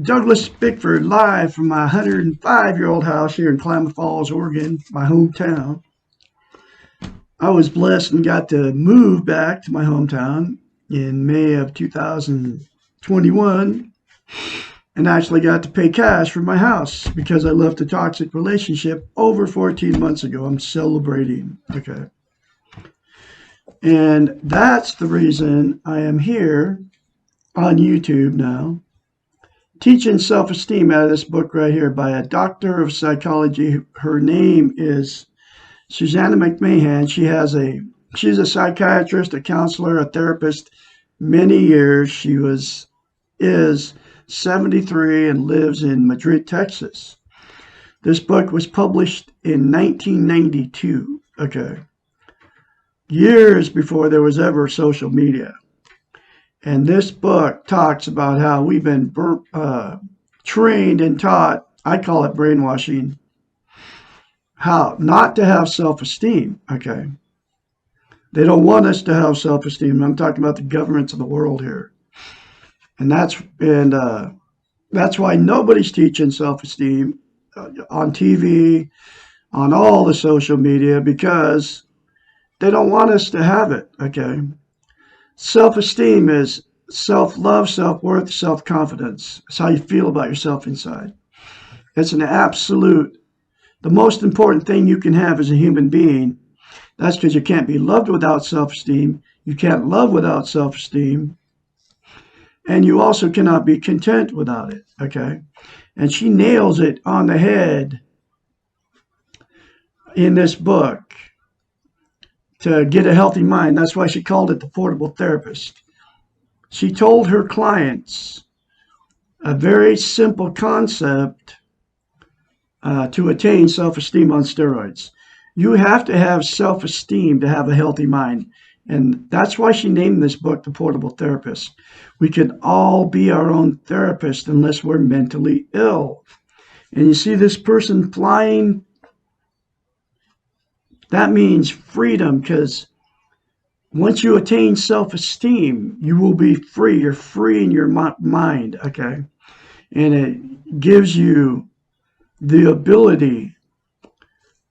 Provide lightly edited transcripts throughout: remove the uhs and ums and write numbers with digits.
Douglas Bickford live from my 105-year-old house here in Klamath Falls, Oregon, my hometown. I was blessed and got to move back to my hometown in May of 2021 and actually got to pay cash for my house because I left a toxic relationship over 14 months ago. I'm celebrating. Okay. And that's the reason I am here on YouTube now, teaching self-esteem out of this book right here by a doctor of psychology. Her name is Susanna McMahon. She's a psychiatrist, a counselor, a therapist. Many years. She is 73 and lives in Madrid, Texas. This book was published in 1992. Okay. Years before there was ever social media. And this book talks about how we've been trained and taught, I call it brainwashing, how not to have self-esteem, okay? They don't want us to have self-esteem. I'm talking about the governments of the world here. And that's why nobody's teaching self-esteem on TV, on all the social media, because they don't want us to have it, okay? Self-esteem is self-love, self-worth, self-confidence. It's how you feel about yourself inside. It's an absolute, the most important thing you can have as a human being. That's because you can't be loved without self-esteem. You can't love without self-esteem. And you also cannot be content without it, okay? And she nails it on the head in this book. To get a healthy mind. That's why she called it the portable therapist. She told her clients a very simple concept to attain self-esteem on steroids. You have to have self-esteem to have a healthy mind. And that's why she named this book The Portable Therapist. We can all be our own therapist unless we're mentally ill. And you see this person flying. That means freedom, because once you attain self-esteem, you will be free. You're free in your mind, okay? And it gives you the ability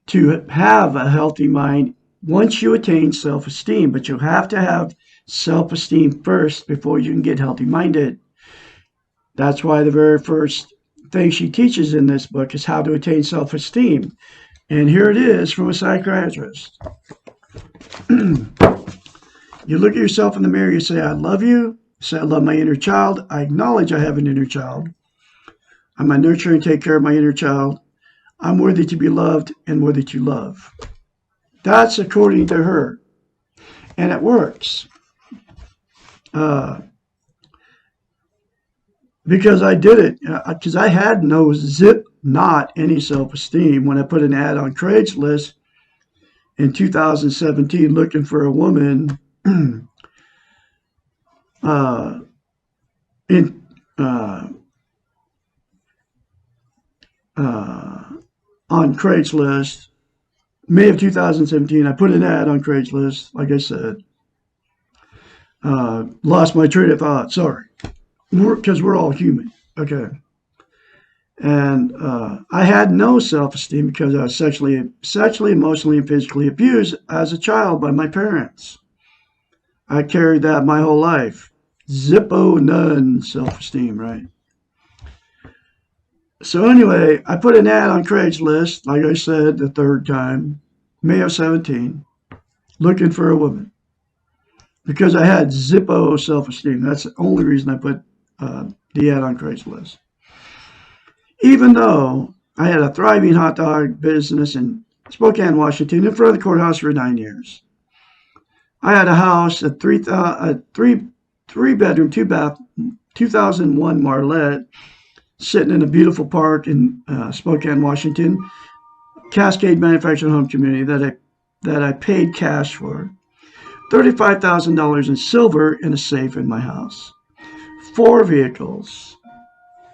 to have a healthy mind once you attain self-esteem. But you have to have self-esteem first before you can get healthy-minded. That's why the very first thing she teaches in this book is how to attain self-esteem. And here it is from a psychiatrist. You look at yourself in the mirror, you say, I love you. You say, I love my inner child. I acknowledge I have an inner child. I'm going to nurture and take care of my inner child. I'm worthy to be loved and worthy to love. That's according to her. And it works. Because I did it. Because I had no not any self-esteem when I put an ad on Craigslist in 2017 looking for a woman on Craigslist. May of 2017, I put an ad on Craigslist, like I said. Lost my train of thought, sorry. Because we're all human, okay? And I had no self-esteem because I was sexually, emotionally, and physically abused as a child by my parents. I carried that my whole life. Zippo none self-esteem, right? So anyway, I put an ad on Craigslist, like I said, the third time, May of 17, looking for a woman. Because I had Zippo self-esteem. That's the only reason I put the ad on Craigslist. Even though I had a thriving hot dog business in Spokane, Washington, in front of the courthouse for 9 years. I had a house, a three-bedroom, two-bath, 2001 Marlette, sitting in a beautiful park in Spokane, Washington, Cascade Manufactured Home Community that I paid cash for. $35,000 in silver in a safe in my house. 4 vehicles.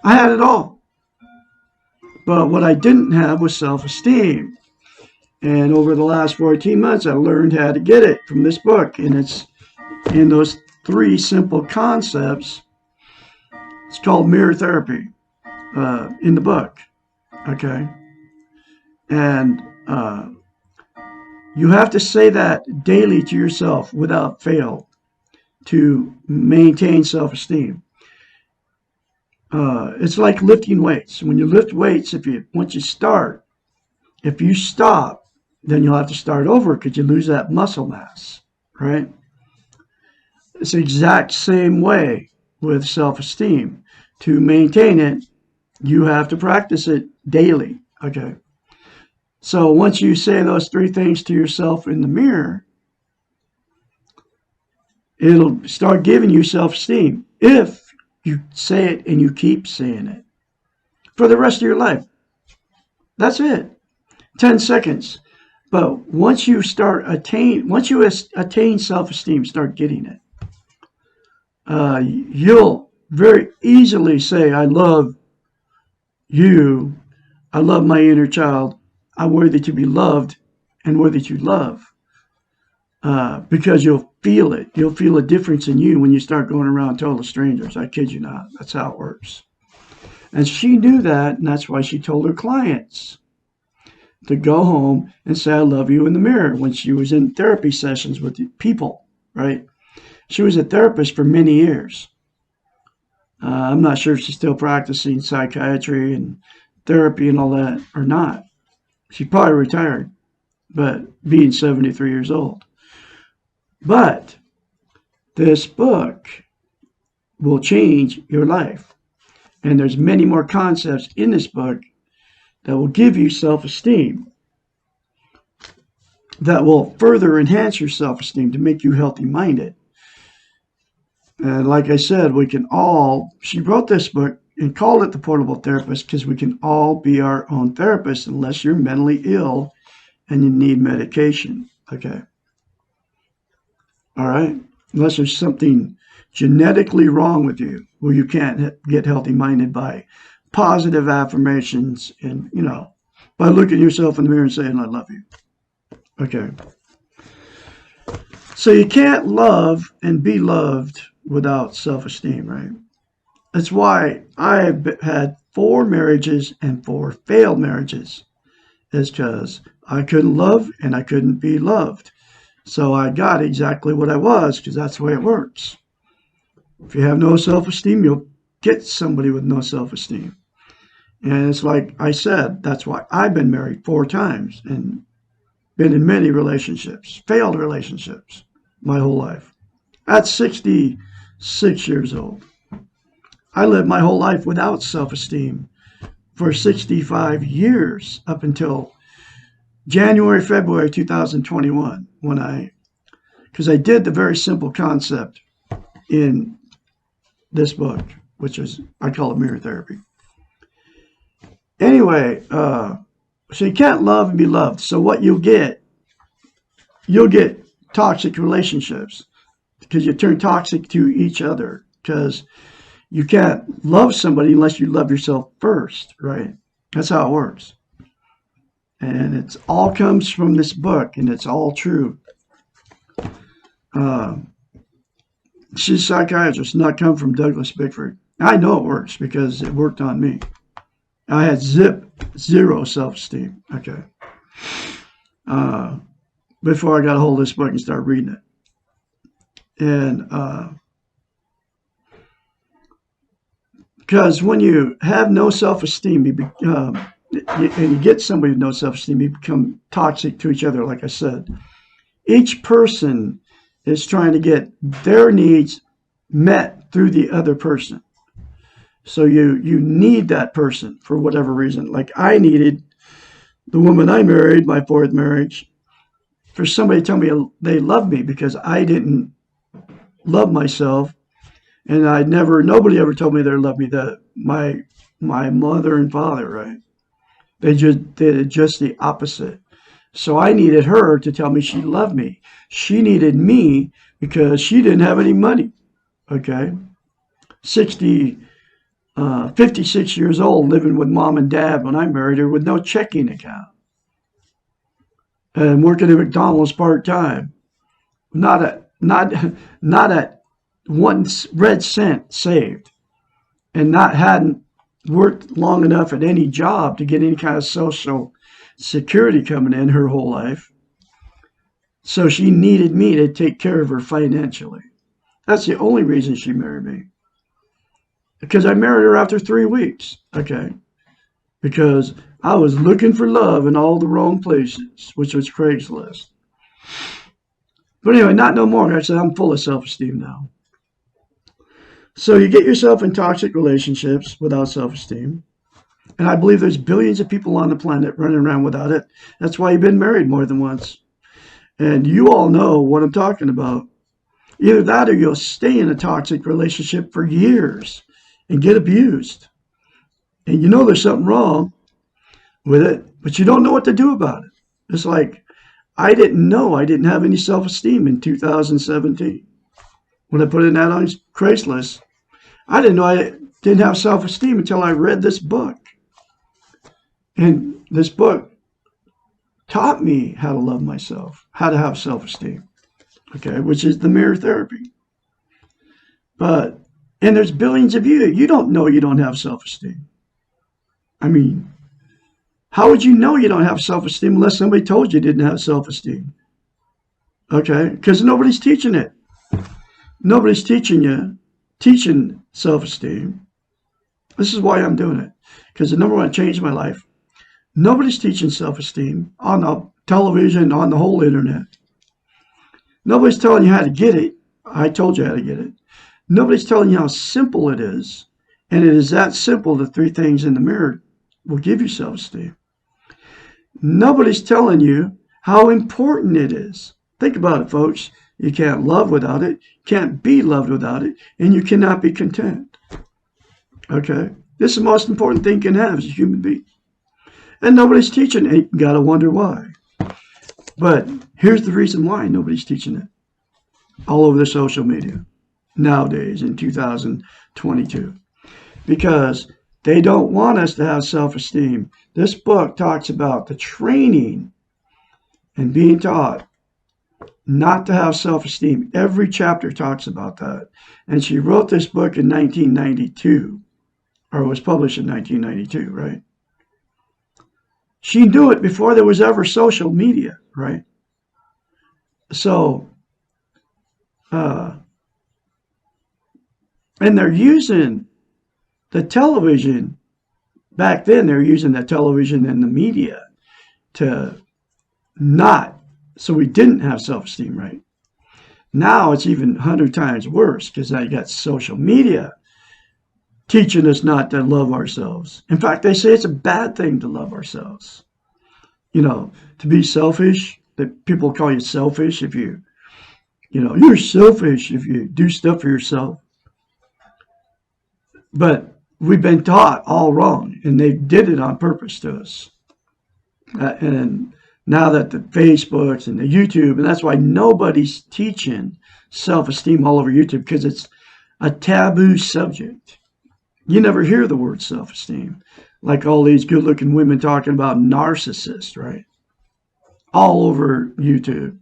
I had it all. But what I didn't have was self-esteem. And over the last 14 months, I learned how to get it from this book. And it's in those 3 simple concepts. It's called mirror therapy. in the book. Okay, and you have to say that daily to yourself without fail to maintain self-esteem. It's like lifting weights. When you lift weights, once you start, if you stop, then you'll have to start over because you lose that muscle mass, right? It's the exact same way with self-esteem. To maintain it, you have to practice it daily. Okay. So once you say those three things to yourself in the mirror, it'll start giving you self-esteem if you say it and you keep saying it for the rest of your life. That's it. 10 seconds. But once you attain self-esteem, start getting it, you'll very easily say, I love you. I love my inner child. I'm worthy to be loved and worthy to love. Because you'll feel it. You'll feel a difference in you when you start going around total strangers. I kid you not. That's how it works. And she knew that, and that's why she told her clients to go home and say, I love you in the mirror when she was in therapy sessions with people, right? She was a therapist for many years. I'm not sure if she's still practicing psychiatry and therapy and all that or not. She probably retired, but being 73 years old. But this book will change your life. And there's many more concepts in this book that will give you self-esteem, that will further enhance your self-esteem to make you healthy-minded. And like I said, she wrote this book and called it The Portable Therapist because we can all be our own therapist unless you're mentally ill and you need medication. Okay. All right. Unless there's something genetically wrong with you where you can't get healthy-minded by positive affirmations and, by looking yourself in the mirror and saying, I love you. Okay. So you can't love and be loved without self-esteem, right? That's why I've had 4 marriages and 4 failed marriages. It's because I couldn't love and I couldn't be loved. So I got exactly what I was because that's the way it works. If you have no self-esteem, you'll get somebody with no self-esteem. And it's like I said, that's why I've been married 4 times and been in many relationships, failed relationships, my whole life. At 66 years old, I lived my whole life without self-esteem for 65 years up until January, February 2021, because I did the very simple concept in this book, which is, I call it mirror therapy. Anyway, so you can't love and be loved. So what you'll get toxic relationships because you turn toxic to each other because you can't love somebody unless you love yourself first, right? That's how it works. And it all comes from this book, and it's all true. She's a psychiatrist, not come from Douglas Bickford. I know it works because it worked on me. I had zero self-esteem. Okay. Before I got a hold of this book and started reading it. And because when you have no self-esteem, and you get somebody with no self-esteem, you become toxic to each other, like I said. Each person is trying to get their needs met through the other person. So you need that person for whatever reason. Like I needed the woman I married, my 4th marriage, for somebody to tell me they loved me because I didn't love myself. And nobody ever told me they loved me. That my mother and father, right? They just did just the opposite. So I needed her to tell me she loved me. She needed me because she didn't have any money. Okay. 56 years old, living with mom and dad when I married her with no checking account. And working at McDonald's part-time. Not at 1 red cent saved. And hadn't worked long enough at any job to get any kind of social security coming in her whole life. So she needed me to take care of her financially. That's the only reason she married me. Because I married her after 3 weeks. Okay. Because I was looking for love in all the wrong places, which was Craigslist. But anyway, not no more. I said, I'm full of self-esteem now. So you get yourself in toxic relationships without self-esteem. And I believe there's billions of people on the planet running around without it. That's why you've been married more than once. And you all know what I'm talking about. Either that or you'll stay in a toxic relationship for years and get abused. And you know there's something wrong with it, but you don't know what to do about it. It's like, I didn't know I didn't have any self-esteem in 2017. When I put an ad on Craigslist, I didn't know I didn't have self-esteem until I read this book. And this book taught me how to love myself, how to have self-esteem, okay, which is the mirror therapy. And there's billions of you. You don't know you don't have self-esteem. I mean, how would you know you don't have self-esteem unless somebody told you didn't have self-esteem? Okay, because nobody's teaching it. Nobody's teaching self-esteem. This is why I'm doing it, because the number one changed my life. Nobody's teaching self-esteem on the television, on the whole internet. Nobody's telling you how to get it. I told you how to get it. Nobody's telling you how simple it is. And it is that simple, the 3 things in the mirror will give you self-esteem. Nobody's telling you how important it is. Think about it, folks. You can't love without it, can't be loved without it, and you cannot be content. Okay? This is the most important thing you can have as a human being. And nobody's teaching it. You got to wonder why. But here's the reason why nobody's teaching it. All over the social media nowadays in 2022. Because they don't want us to have self-esteem. This book talks about the training and being taught not to have self-esteem. Every chapter talks about that. And she wrote this book in 1992, or was published in 1992, right? She knew it before there was ever social media, right? So, and they're using the television. Back then, they were using the television and the media to so we didn't have self-esteem, right? Now it's even 100 times worse because now you got social media teaching us not to love ourselves. In fact, they say it's a bad thing to love ourselves. You know, to be selfish, that people call you selfish if you're selfish if you do stuff for yourself. But we've been taught all wrong, and they did it on purpose to us. And now that the Facebooks and the YouTube, and that's why nobody's teaching self-esteem all over YouTube, because it's a taboo subject. You never hear the word self-esteem. Like all these good-looking women talking about narcissists, right? All over YouTube.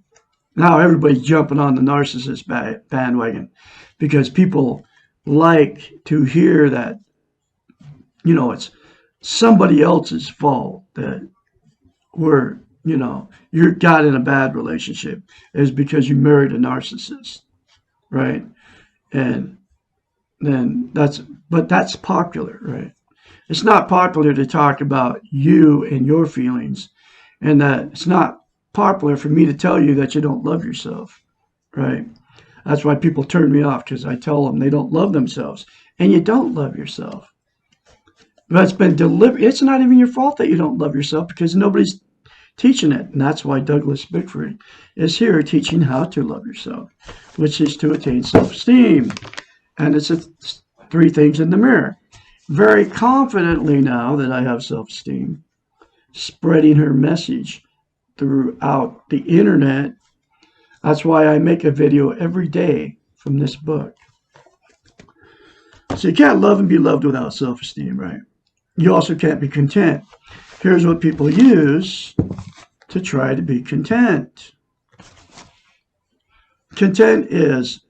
Now everybody's jumping on the narcissist bandwagon because people like to hear that, it's somebody else's fault that you got in a bad relationship is because you married a narcissist, right? And then that's popular, right? It's not popular to talk about you and your feelings, and that it's not popular for me to tell you that you don't love yourself, right? That's why people turn me off, because I tell them they don't love themselves, and you don't love yourself. But it's been deliberate. It's not even your fault that you don't love yourself, because nobody's teaching it, and that's why Douglas Bickford is here teaching how to love yourself, which is to attain self-esteem. And it's 3 things in the mirror. Very confidently now that I have self-esteem, spreading her message throughout the internet. That's why I make a video every day from this book. So you can't love and be loved without self-esteem, right? You also can't be content. Here's what people use to try to be content. Content is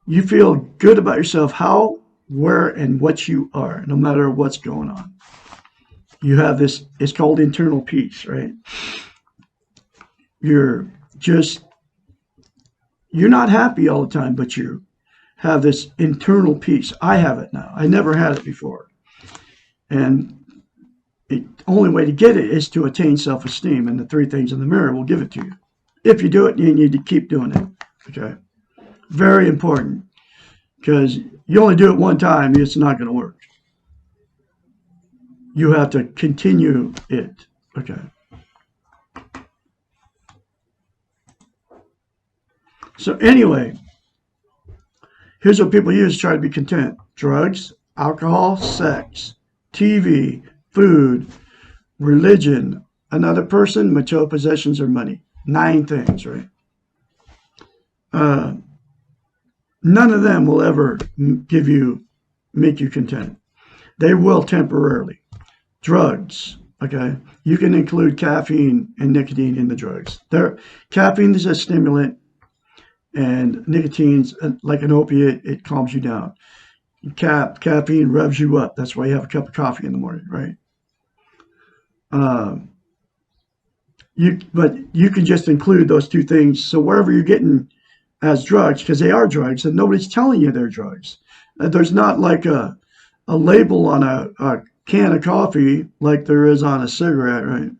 you feel good about yourself. How where and what you are, no matter what's going on. You have this, it's called internal peace, right? You're not happy all the time, but you have this internal peace. I have it now. I never had it before. And the only way to get it is to attain self-esteem, and the three things in the mirror will give it to you. If you do it, you need to keep doing it. Okay? Very important, because you only do it one time, it's not going to work. You have to continue it. Okay. So anyway, here's what people use to try to be content: drugs, alcohol, sex, TV, food, religion, another person, material possessions, or money. 9 things, right? None of them will ever make you content. They will temporarily. Drugs, okay? You can include caffeine and nicotine in the drugs. Caffeine is a stimulant, and nicotine's like an opiate. It calms you down. Caffeine revs you up. That's why you have a cup of coffee in the morning, right? But you can just include those 2 things. So wherever you're getting as drugs, because they are drugs, and nobody's telling you they're drugs. There's not like a label on a can of coffee like there is on a cigarette, right?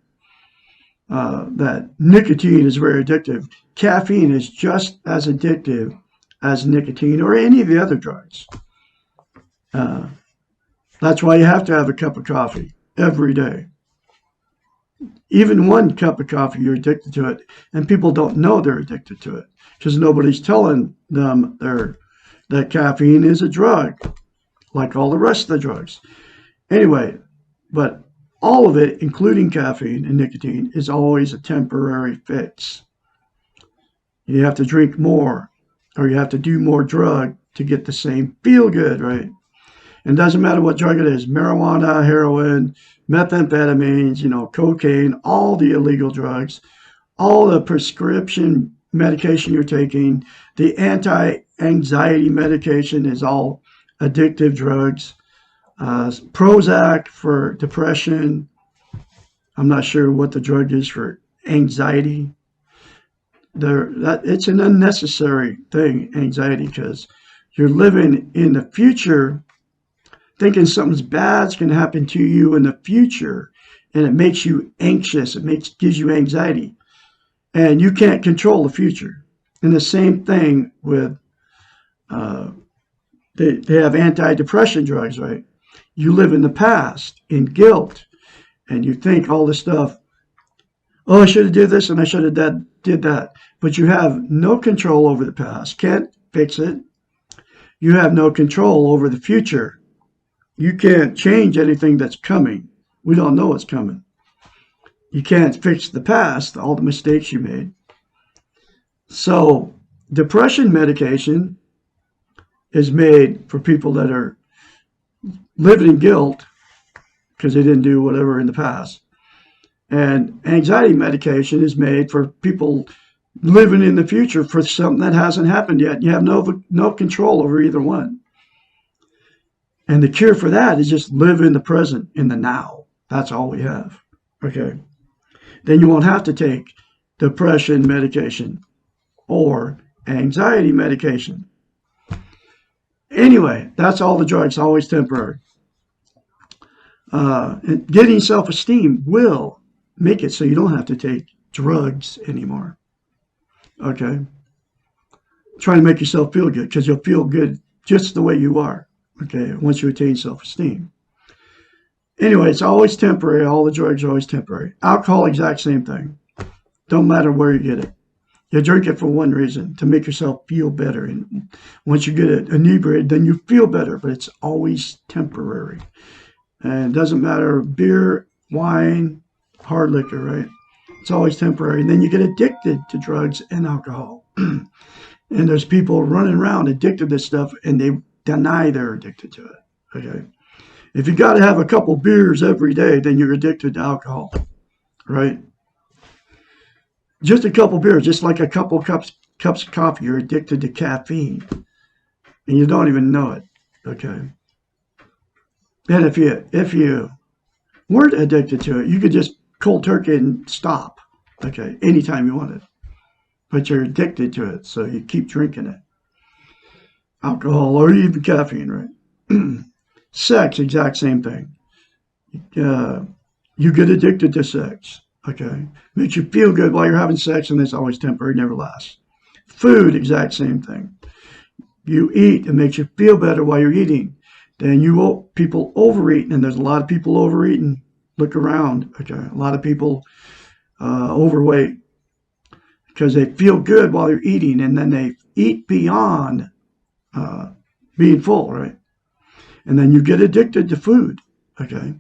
That nicotine is very addictive. Caffeine is just as addictive as nicotine or any of the other drugs. That's why you have to have a cup of coffee every day. Even 1 cup of coffee, you're addicted to it, and people don't know they're addicted to it because nobody's telling them that caffeine is a drug, like all the rest of the drugs. Anyway, but all of it, including caffeine and nicotine, is always a temporary fix. You have to drink more, or you have to do more drug to get the same feel good, right? And it doesn't matter what drug it is: marijuana, heroin, methamphetamines, cocaine, all the illegal drugs, all the prescription medication you're taking, the anti-anxiety medication is all addictive drugs. Prozac for depression. I'm not sure what the drug is for anxiety. It's an unnecessary thing, anxiety, because you're living in the future thinking something bad's going to happen to you in the future, and it makes you anxious. It gives you anxiety, and you can't control the future. And the same thing with they have antidepressant drugs, right? You live in the past in guilt, and you think all this stuff. Oh, I should have did this, and I should have did that. But you have no control over the past. Can't fix it. You have no control over the future. You can't change anything that's coming. We don't know what's coming. You can't fix the past, all the mistakes you made. So depression medication is made for people that are living in guilt because they didn't do whatever in the past. And anxiety medication is made for people living in the future for something that hasn't happened yet. You have no control over either one. And the cure for that is just live in the present, in the now. That's all we have. Okay. Then you won't have to take depression medication or anxiety medication. Anyway, that's all the drugs, always temporary. And getting self-esteem will make it so you don't have to take drugs anymore. Okay? Try to make yourself feel good, because you'll feel good just the way you are. Okay, once you attain self-esteem. Anyway, it's always temporary. All the drugs are always temporary. Alcohol, exact same thing. Don't matter where you get it. You drink it for one reason: to make yourself feel better. And once you get it inebriated, then you feel better, but it's always temporary. And it doesn't matter, beer, wine, hard liquor, right? It's always temporary. And then you get addicted to drugs and alcohol. And there's people running around addicted to this stuff, and they deny they're addicted to it. Okay. If you got to have a couple beers every day, then you're addicted to alcohol, right? Just a couple beers, just like a couple cups of coffee, you're addicted to caffeine, and you don't even know it. Okay. And if you weren't addicted to it, you could just cold turkey and stop, okay, anytime you wanted. But you're addicted to it, so you keep drinking it. Alcohol or even caffeine, right? Sex, exact same thing. Uh, you get addicted to sex, okay? Makes you feel good while you're having sex, and it's always temporary, never lasts. Food, exact same thing. You eat, it makes you feel better while you're eating. Then people overeat, and there's a lot of people overeating. Look around, okay? A lot of people overweight because they feel good while they're eating, and then they eat beyond uh, being full, right? And then you get addicted to food, okay?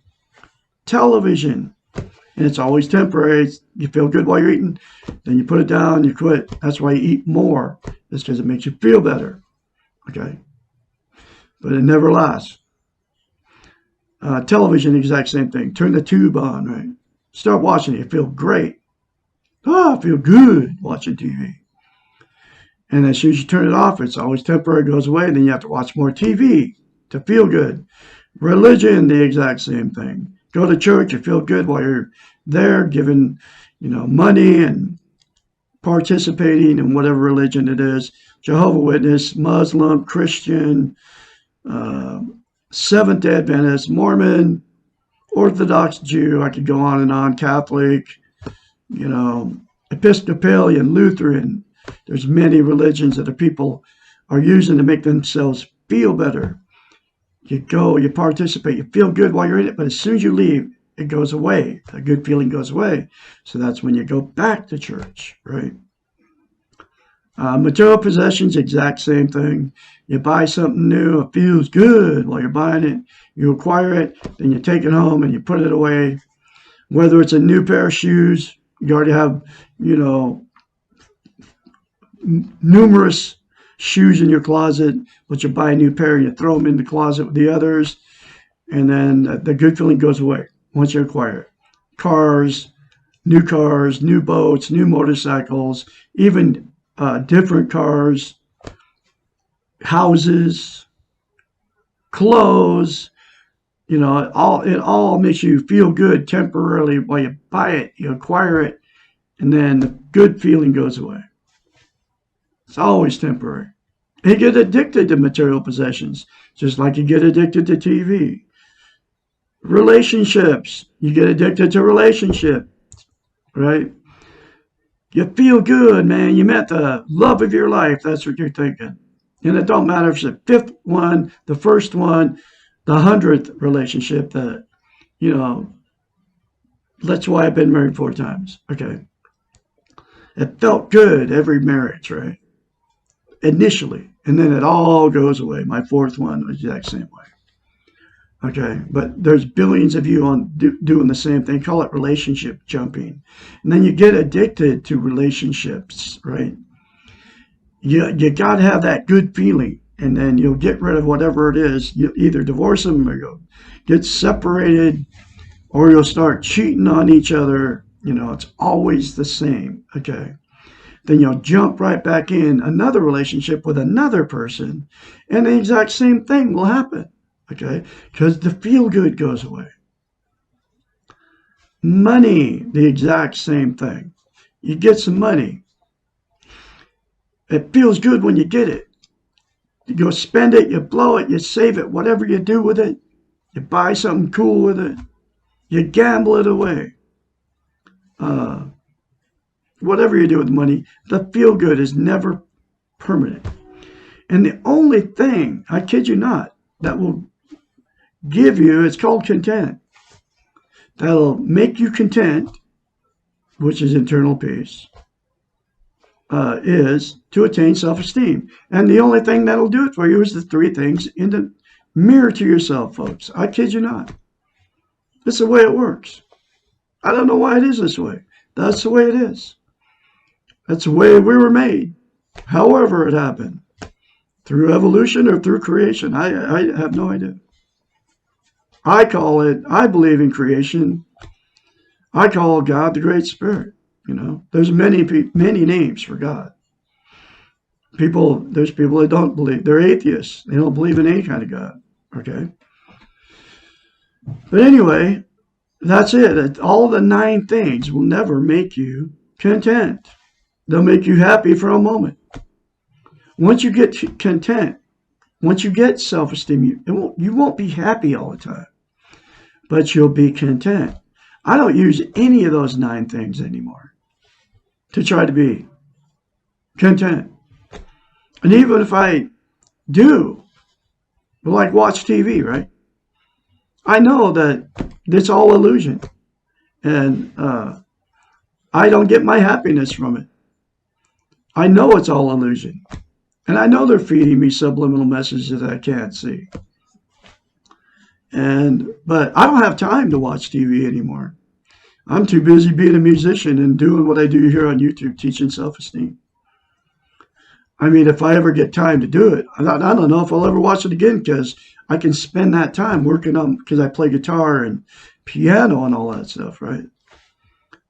Television, and it's always temporary. You feel good while you're eating, then you put it down, you quit. That's why you eat more. It's because it makes you feel better, okay? But it never lasts. Television, exact same thing. Turn the tube on, right? Start watching it. You feel great. I feel good watching TV. And as soon as you turn it off, it's always temporary, goes away. Then you have to watch more TV to feel good. Religion, the exact same thing. Go to church, you feel good while you're there, giving, money and participating in whatever religion it is. Jehovah's Witness, Muslim, Christian, Seventh Day Adventist, Mormon, Orthodox Jew. I could go on and on. Catholic, Episcopalian, Lutheran. There's many religions that the people are using to make themselves feel better. You go, you participate, you feel good while you're in it, but as soon as you leave, it goes away. The good feeling goes away. So that's when you go back to church, right? Material possessions, exact same thing. You buy something new, it feels good while you're buying it. You acquire it, then you take it home and you put it away. Whether it's a new pair of shoes, you already have, numerous shoes in your closet, but you buy a new pair and you throw them in the closet with the others, and then the good feeling goes away once you acquire it. Cars, new boats, new motorcycles, even different cars, houses, clothes. It all makes you feel good temporarily while you buy it, you acquire it, and then the good feeling goes away. It's always temporary. You get addicted to material possessions, just like you get addicted to TV. Relationships, you get addicted to relationships, right? You feel good, man. You met the love of your life. That's what you're thinking. And it don't matter if it's the fifth one, the first one, the 100th relationship that's why I've been married 4 times. Okay. It felt good every marriage, right? Initially. And then it all goes away. My 4th one was the exact same way. Okay. But there's billions of you doing the same thing. Call it relationship jumping. And then you get addicted to relationships, right? You got to have that good feeling. And then you'll get rid of whatever it is. You'll either divorce them or you'll get separated or you'll start cheating on each other. It's always the same. Okay. Then you'll jump right back in another relationship with another person, and the exact same thing will happen, okay? Because the feel good goes away. Money, the exact same thing. You get some money. It feels good when you get it. You go spend it, you blow it, you save it, whatever you do with it. You buy something cool with it. You gamble it away. Whatever you do with money, the feel good is never permanent. And the only thing, I kid you not, that will give you, it's called content. That'll make you content, which is internal peace, is to attain self-esteem. And the only thing that'll do it for you is the 3 things in the mirror to yourself, folks. I kid you not. It's the way it works. I don't know why it is this way. That's the way it is. That's the way we were made. However it happened. Through evolution or through creation. I have no idea. I believe in creation. I call God the Great Spirit. There's many names for God. There's people that don't believe. They're atheists. They don't believe in any kind of God. Okay? But anyway, that's it. All the 9 things will never make you content. They'll make you happy for a moment. Once you get content, once you get self-esteem, you won't be happy all the time, but you'll be content. I don't use any of those 9 things anymore to try to be content. And even if I do, like watch TV, right? I know that it's all illusion. And I don't get my happiness from it. I know it's all illusion. And I know they're feeding me subliminal messages that I can't see. But I don't have time to watch TV anymore. I'm too busy being a musician and doing what I do here on YouTube, teaching self-esteem. I mean, if I ever get time to do it, I don't know if I'll ever watch it again, because I can spend that time working on, because I play guitar and piano and all that stuff, right?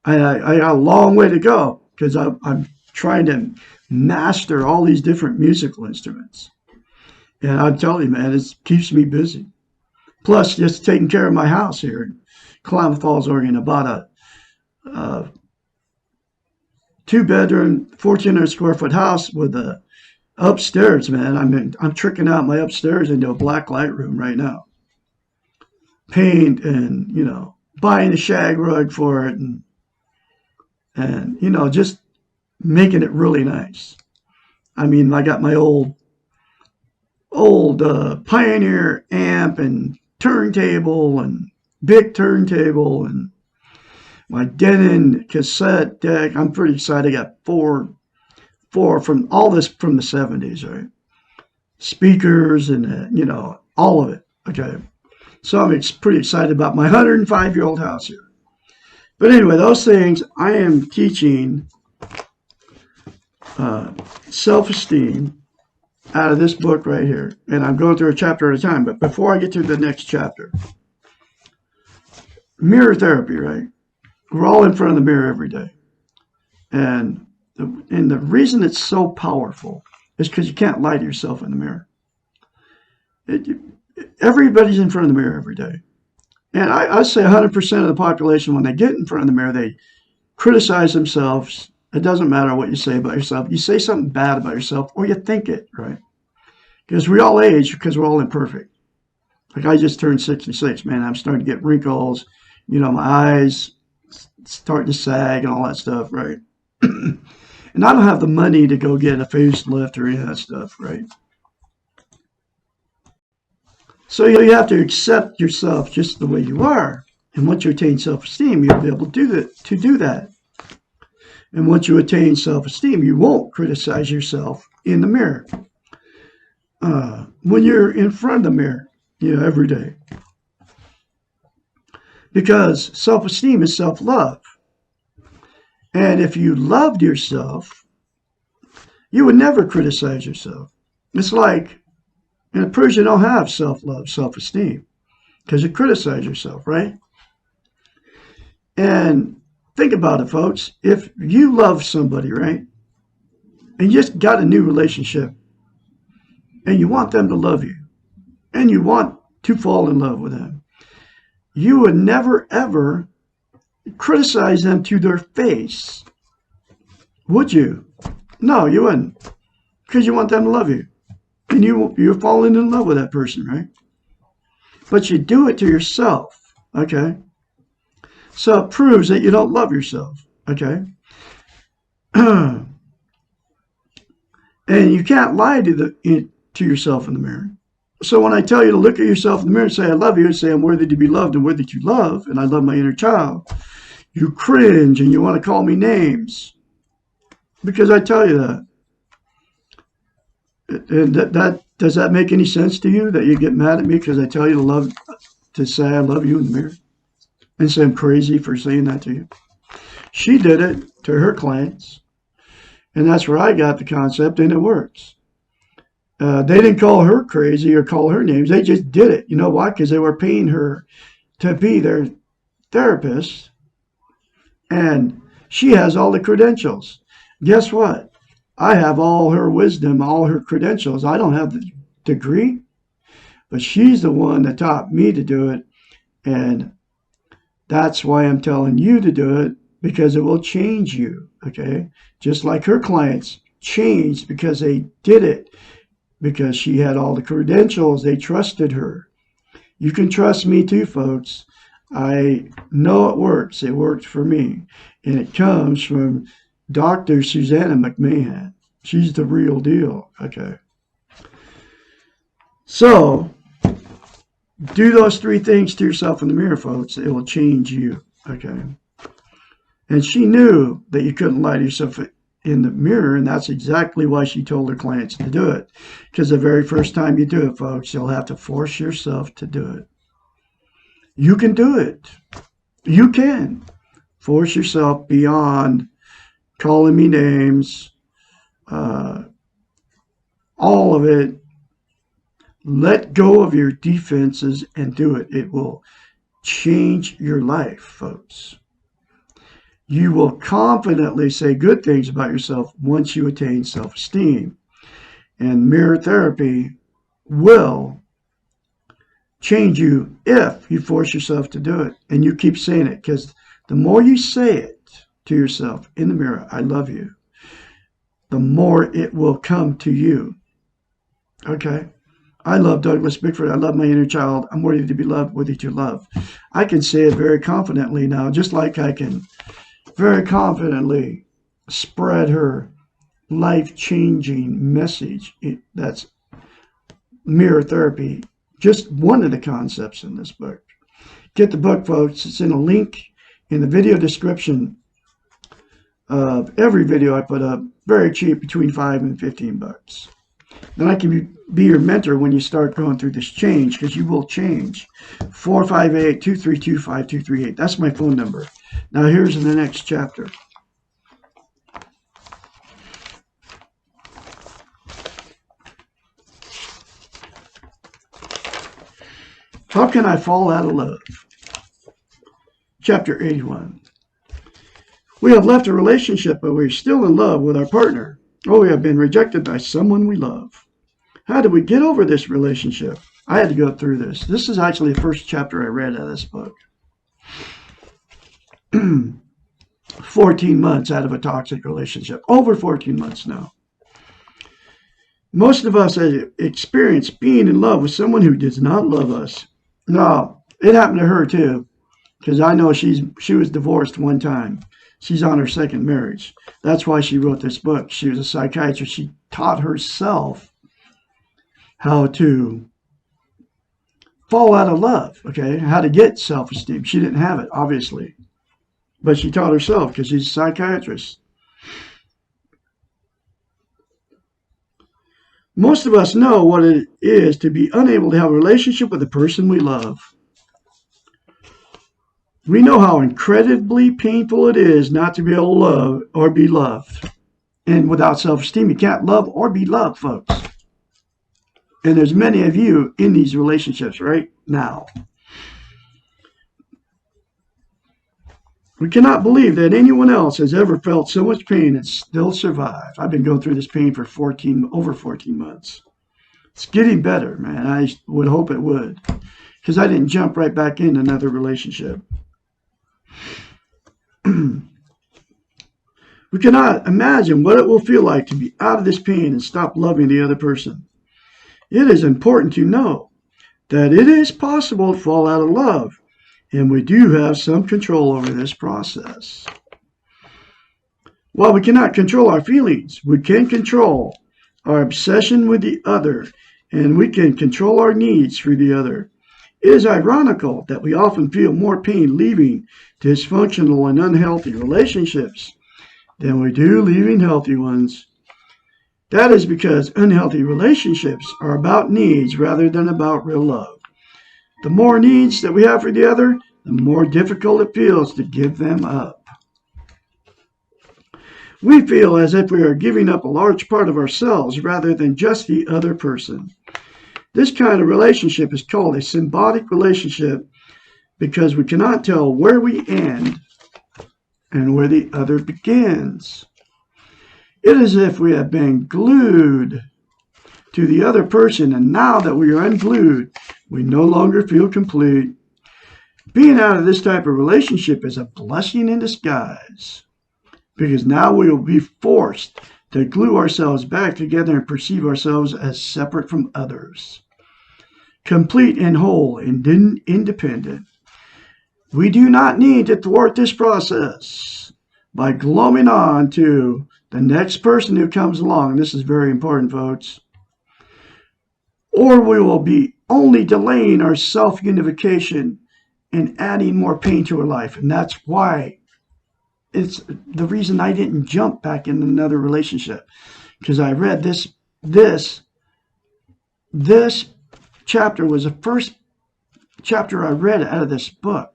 I got a long way to go, because I'm trying to master all these different musical instruments. And I'm telling you, man, it keeps me busy. Plus, just taking care of my house here in Klamath Falls, Oregon, about a 2-bedroom, 1,400 square foot house with a upstairs, man. I'm tricking out my upstairs into a black light room right now. Paint and, buying a shag rug for it and just making it really nice. I mean, I got my old Pioneer amp and turntable and big turntable and my Denon cassette deck. I'm pretty excited. I got four from all this from the 70s, right? Speakers and, all of it. Okay. So I'm pretty excited about my 105-year-old house here. But anyway, those things, I am teaching self-esteem out of this book right here. And I'm going through a chapter at a time. But before I get to the next chapter, mirror therapy, right? We're all in front of the mirror every day. And the reason it's so powerful is because you can't lie to yourself in the mirror. Everybody's in front of the mirror every day. And I say 100% of the population, when they get in front of the mirror, they criticize themselves. It doesn't matter what you say about yourself. You say something bad about yourself, or you think it, right? Because we all age because we're all imperfect. Like, I just turned 66, man. I'm starting to get wrinkles. My eyes starting to sag and all that stuff, right? And I don't have the money to go get a facelift or any of that stuff, right? So you have to accept yourself just the way you are. And once you attain self-esteem, you'll be able to do that. And once you attain self-esteem, you won't criticize yourself in the mirror. When you're in front of the mirror, every day. Because self-esteem is self-love. And if you loved yourself, you would never criticize yourself. It's like, and it proves you don't have self-love, self-esteem, because you criticize yourself, right? And think about it, folks. If you love somebody, right, and you just got a new relationship, and you want them to love you, and you want to fall in love with them, you would never, ever criticize them to their face, would you? No, you wouldn't, because you want them to love you. And you're falling in love with that person, right? But you do it to yourself, okay? So it proves that you don't love yourself, okay? And you can't lie to yourself in the mirror. So when I tell you to look at yourself in the mirror and say, I love you, and say, I'm worthy to be loved and worthy to love, and I love my inner child, you cringe and you want to call me names because I tell you that. And does that make any sense to you, that you get mad at me because I tell you to say I love you in the mirror and say I'm crazy for saying that to you? She did it to her clients, and that's where I got the concept, and it works. They didn't call her crazy or call her names. They just did it. You know why? Because they were paying her to be their therapist, and she has all the credentials. Guess what? I have all her wisdom, all her credentials. I don't have the degree, but she's the one that taught me to do it. And that's why I'm telling you to do it, because it will change you, okay? Just like her clients changed because they did it, because she had all the credentials, they trusted her. You can trust me too, folks. I know it works. It worked for me. And it comes from Dr. Susanna McMahon. She's the real deal, okay? So, do those 3 things to yourself in the mirror, folks. It will change you, okay? And she knew that you couldn't lie to yourself in the mirror, and that's exactly why she told her clients to do it. Because the very first time you do it, folks, you'll have to force yourself to do it. You can do it. You can. Force yourself beyond calling me names, all of it. Let go of your defenses and do it. It will change your life, folks. You will confidently say good things about yourself once you attain self-esteem. And mirror therapy will change you if you force yourself to do it. And you keep saying it, because the more you say it to yourself in the mirror, I love you, the more it will come to you. Okay? I love Douglas Bickford. I love my inner child. I'm worthy to be loved, worthy to love. I can say it very confidently now, just like I can very confidently spread her life-changing message. That's mirror therapy. Just one of the concepts in this book. Get the book, folks. It's in a link in the video description of every video I put up. Very cheap, between $5 and $15. Then I can be your mentor when you start going through this change, because you will change. 458-232-5238. That's my phone number. Now here's the next chapter. How can I fall out of love? Chapter 81. We have left a relationship, but we're still in love with our partner. Or we have been rejected by someone we love. How do we get over this relationship? I had to go through this. This is actually the first chapter I read out of this book. 14 months out of a toxic relationship. Over 14 months now. Most of us have experienced being in love with someone who does not love us. No, it happened to her too. Because I know she was divorced one time. She's on her second marriage. That's why she wrote this book. She was a psychiatrist. She taught herself how to fall out of love, okay? How to get self-esteem. She didn't have it, obviously. But she taught herself because she's a psychiatrist. Most of us know what it is to be unable to have a relationship with the person we love. We know how incredibly painful it is not to be able to love or be loved. And without self-esteem, you can't love or be loved, folks. And there's many of you in these relationships right now. We cannot believe that anyone else has ever felt so much pain and still survived. I've been going through this pain for over 14 months. It's getting better, man. I would hope it would. Because I didn't jump right back into another relationship. We cannot imagine what it will feel like to be out of this pain and stop loving the other person. It is important to know that it is possible to fall out of love, and we do have some control over this process. While we cannot control our feelings, we can control our obsession with the other, and we can control our needs for the other. It is ironical that we often feel more pain leaving dysfunctional and unhealthy relationships than we do leaving healthy ones. That is because unhealthy relationships are about needs rather than about real love. The more needs that we have for the other, the more difficult it feels to give them up. We feel as if we are giving up a large part of ourselves rather than just the other person. This kind of relationship is called a symbiotic relationship because we cannot tell where we end and where the other begins. It is as if we have been glued to the other person, and now that we are unglued, we no longer feel complete. Being out of this type of relationship is a blessing in disguise, because now we will be forced to glue ourselves back together and perceive ourselves as separate from others, complete and whole and independent. We do not need to thwart this process by glomming on to the next person who comes along. This is very important, folks. Or we will be only delaying our self-unification and adding more pain to our life. And that's why it's the reason I didn't jump back in another relationship, because I read this chapter was the first chapter I read out of this book.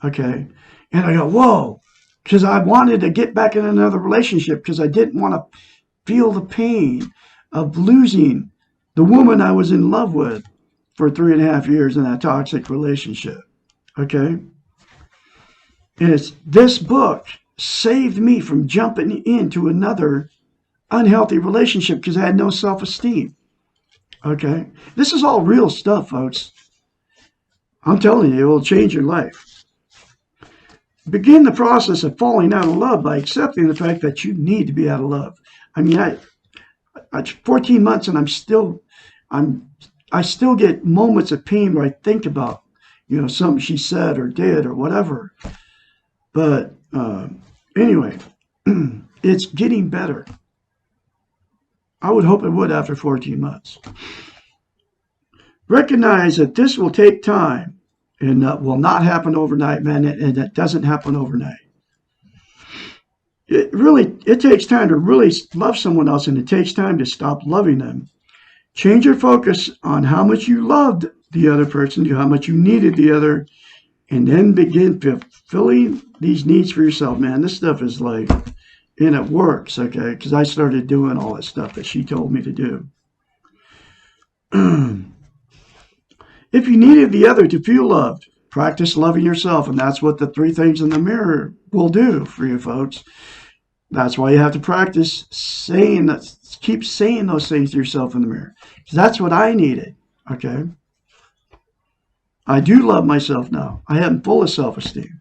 Okay. And I go, whoa, because I wanted to get back in another relationship because I didn't want to feel the pain of losing the woman I was in love with for 3.5 years in that toxic relationship. Okay. And this book saved me from jumping into another unhealthy relationship because I had no self-esteem. Okay. This is all real stuff, folks. I'm telling you, it will change your life. Begin the process of falling out of love by accepting the fact that you need to be out of love. I mean, I 14 months and I still get moments of pain where I think about, something she said or did or whatever. But anyway, it's getting better. I would hope it would after 14 months. Recognize that this will take time and will not happen overnight, man, and it doesn't happen overnight. It takes time to really love someone else, and it takes time to stop loving them. Change your focus on how much you loved the other person, to how much you needed the other, and then begin fulfilling these needs for yourself, man. This stuff is like, and it works, okay? Because I started doing all that stuff that she told me to do. If you needed the other to feel loved, practice loving yourself. And that's what the 3 things in the mirror will do for you, folks. That's why you have to practice saying that, keep saying those things to yourself in the mirror. Because that's what I needed, okay? I do love myself now. I am full of self-esteem.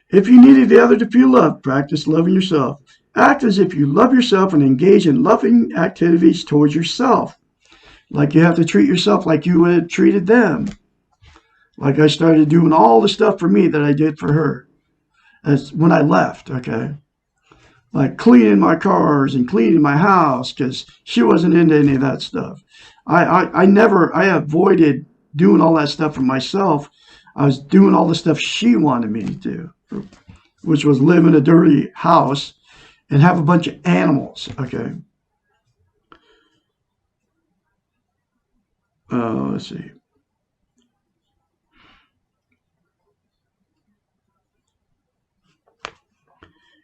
If you needed the other to feel loved, practice loving yourself. Act as if you love yourself and engage in loving activities towards yourself. Like you have to treat yourself like you would have treated them. Like I started doing all the stuff for me that I did for her. That's when I left, okay? Like cleaning my cars and cleaning my house because she wasn't into any of that stuff. I avoided doing all that stuff for myself. I was doing all the stuff she wanted me to do, which was live in a dirty house and have a bunch of animals, okay? Let's see.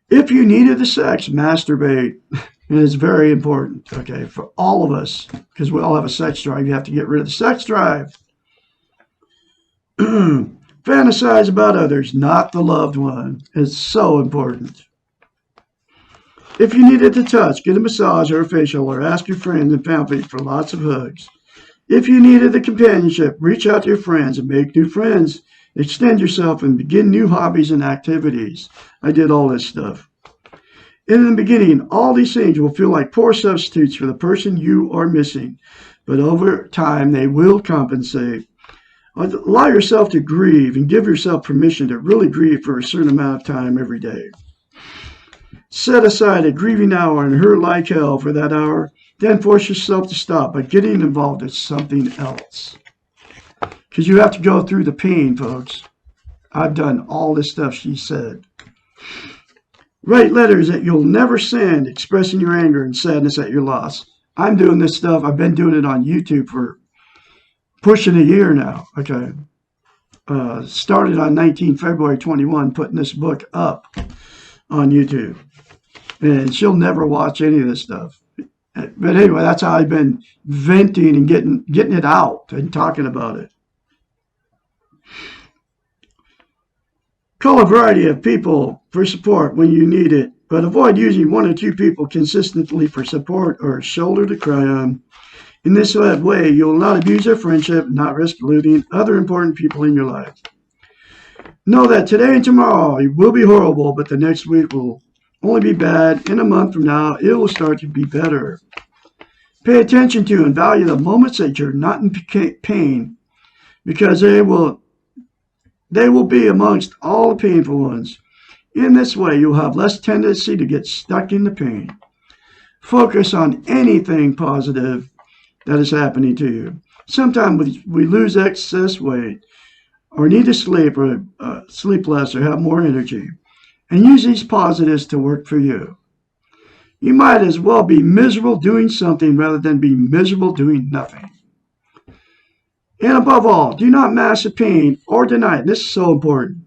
If you needed the sex, masturbate. And it's very important, okay, for all of us, because we all have a sex drive. You have to get rid of the sex drive. Fantasize about others, not the loved one. It's so important. If you needed to touch, get a massage or a facial, or ask your friends and family for lots of hugs. If you needed the companionship, reach out to your friends and make new friends. Extend yourself and begin new hobbies and activities. I did all this stuff. In the beginning, all these things will feel like poor substitutes for the person you are missing, but over time they will compensate. Allow yourself to grieve and give yourself permission to really grieve for a certain amount of time every day. Set aside a grieving hour and hurt like hell for that hour. Then force yourself to stop by getting involved in something else. Because you have to go through the pain, folks. I've done all this stuff she said. Write letters that you'll never send, expressing your anger and sadness at your loss. I'm doing this stuff. I've been doing it on YouTube for pushing a year now. Okay. Started on February 21, putting this book up on YouTube. And she'll never watch any of this stuff. But anyway, that's how I've been venting and getting it out and talking about it. Call a variety of people for support when you need it, but avoid using 1 or 2 people consistently for support or a shoulder to cry on. In this way, you will not abuse their friendship, not risk losing other important people in your life. Know that today and tomorrow will be horrible, but the next week will only be bad. In a month from now, it will start to be better. Pay attention to and value the moments that you're not in pain, because they will be amongst all the painful ones. In this way, you'll have less tendency to get stuck in the pain. Focus on anything positive that is happening to you. Sometimes we lose excess weight, or need to sleep, or sleep less, or have more energy. And use these positives to work for you. You might as well be miserable doing something rather than be miserable doing nothing. And above all, do not mask the pain or deny it. This is so important.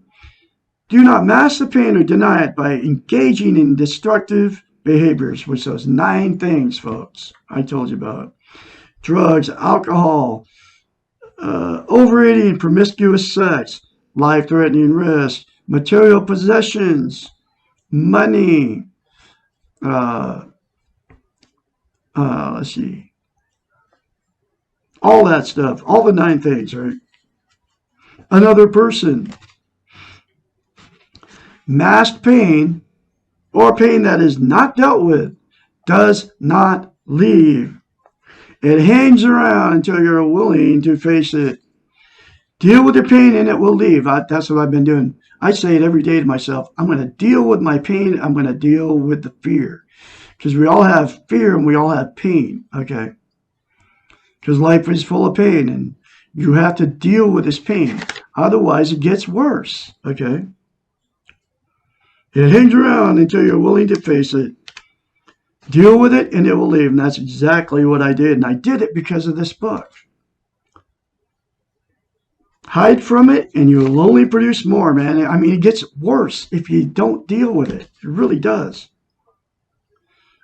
Do not mask the pain or deny it by engaging in destructive behaviors, which those 9 things, folks, I told you about. Drugs, alcohol, overeating, promiscuous sex, life-threatening risk, material possessions, money, let's see, all that stuff, all the 9 things, right? Another person. Masked pain, or pain that is not dealt with, does not leave. It hangs around until you're willing to face it. Deal with the pain and it will leave. That's what I've been doing. I say it every day to myself. I'm going to deal with my pain. I'm going to deal with the fear. Because we all have fear and we all have pain. Okay? Because life is full of pain and you have to deal with this pain. Otherwise, it gets worse. Okay? It hangs around until you're willing to face it. Deal with it and it will leave. And that's exactly what I did. And I did it because of this book. Hide from it and you'll only produce more, man. I mean, it gets worse if you don't deal with it. It really does.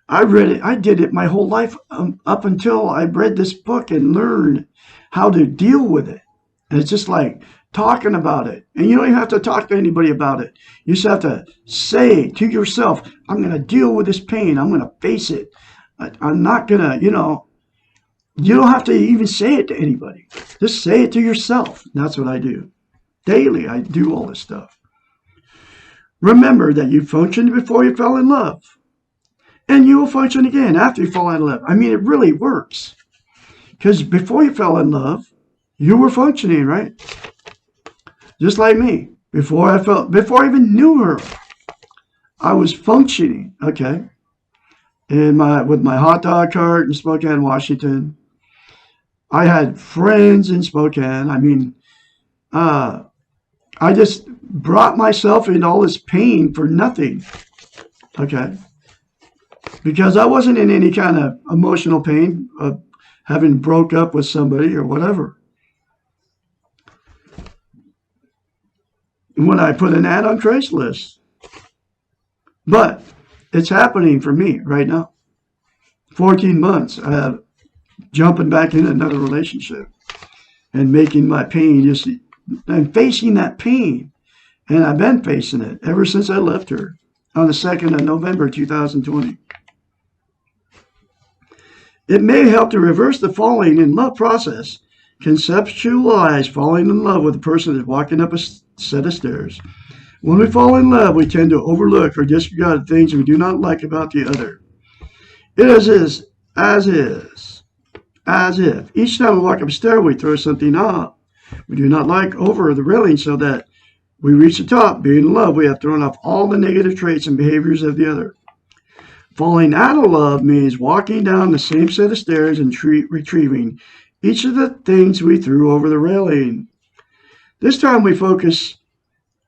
I read it. I did it my whole life up until I read this book and learned how to deal with it. And it's just like talking about it. And you don't even have to talk to anybody about it. You just have to say to yourself, I'm going to deal with this pain. I'm going to face it. I'm not going to, you don't have to even say it to anybody. Just say it to yourself. That's what I do. Daily, I do all this stuff. Remember that you functioned before you fell in love. And you will function again after you fall in love. I mean, it really works. Because before you fell in love, you were functioning, right? Just like me. Before I even knew her, I was functioning, okay? With my hot dog cart in Spokane, Washington. I had friends in Spokane. I mean, I just brought myself into all this pain for nothing, okay? Because I wasn't in any kind of emotional pain of having broke up with somebody or whatever. When I put an ad on Craigslist. But it's happening for me right now. 14 months, I have jumping back in another relationship and making my pain I'm facing that pain. And I've been facing it ever since I left her on the 2nd of November, 2020. It may help to reverse the falling in love process. Conceptualize falling in love with a person that's walking up a set of stairs. When we fall in love, we tend to overlook or disregard things we do not like about the other. It is as if each time we walk up a stair, we throw something off we do not like over the railing so that we reach the top. Being in love, we have thrown off all the negative traits and behaviors of the other. Falling out of love means walking down the same set of stairs and retrieving each of the things we threw over the railing. This time we focus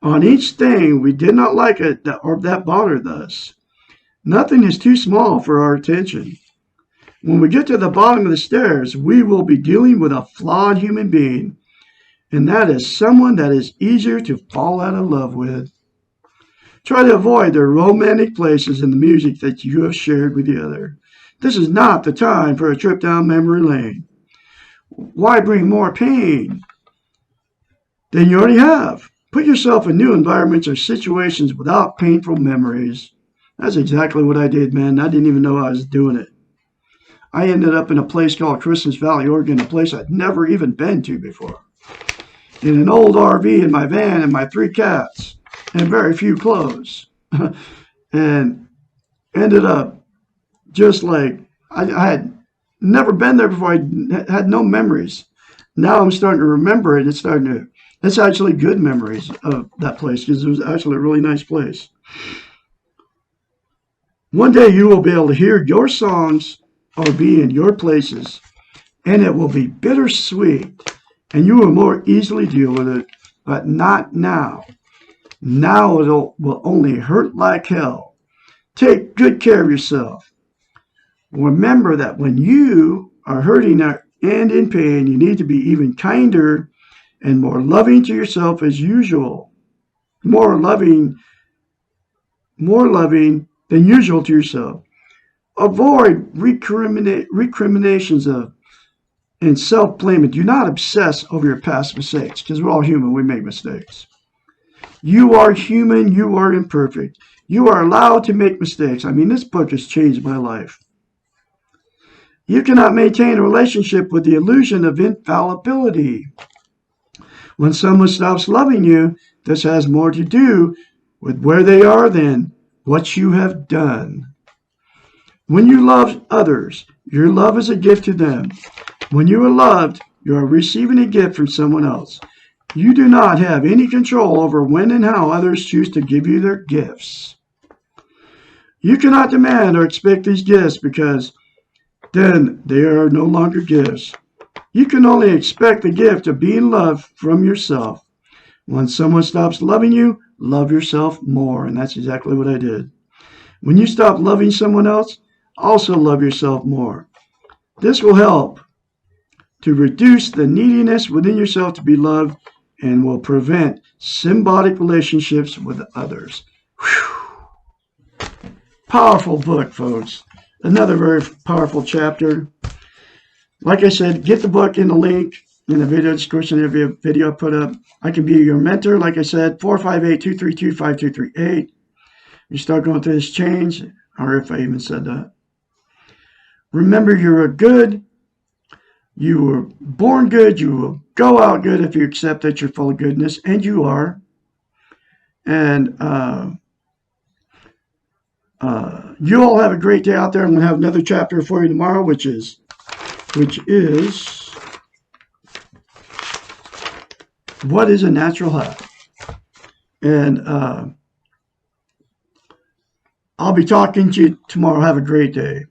on each thing we did not like or that bothered us. Nothing is too small for our attention. When we get to the bottom of the stairs, we will be dealing with a flawed human being, and that is someone that is easier to fall out of love with. Try to avoid the romantic places in the music that you have shared with the other. This is not the time for a trip down memory lane. Why bring more pain than you already have? Put yourself in new environments or situations without painful memories. That's exactly what I did, man. I didn't even know I was doing it. I ended up in a place called Christmas Valley, Oregon, a place I'd never even been to before. In an old RV in my van and my 3 cats and very few clothes. And ended up just like I had never been there before. I had no memories. Now I'm starting to remember it. It's actually good memories of that place because it was actually a really nice place. One day you will be able to hear your songs or be in your places, and it will be bittersweet, and you will more easily deal with it, but not now. Now it will only hurt like hell. Take good care of yourself. Remember that when you are hurting and in pain, you need to be even kinder and more loving to yourself as usual. More loving than usual to yourself. Avoid recriminations of and self-blame. Do not obsess over your past mistakes, because we're all human. We make mistakes. You are human. You are imperfect. You are allowed to make mistakes. I mean, this book has changed my life. You cannot maintain a relationship with the illusion of infallibility. When someone stops loving you, this has more to do with where they are than what you have done. When you love others, your love is a gift to them. When you are loved, you are receiving a gift from someone else. You do not have any control over when and how others choose to give you their gifts. You cannot demand or expect these gifts because then they are no longer gifts. You can only expect the gift of being loved from yourself. When someone stops loving you, love yourself more. And that's exactly what I did. When you stop loving someone else, also love yourself more. This will help to reduce the neediness within yourself to be loved and will prevent symbiotic relationships with others. Whew. Powerful book, folks. Another very powerful chapter. Like I said, get the book in the link in the video description of the video I put up. I can be your mentor, like I said, 458-232-5238. You start going through this change, or if I even said that. Remember, you're good. You were born good. You will go out good if you accept that you're full of goodness, and you are. And you all have a great day out there. I'm going to have another chapter for you tomorrow, which is what is a natural high? And I'll be talking to you tomorrow. Have a great day.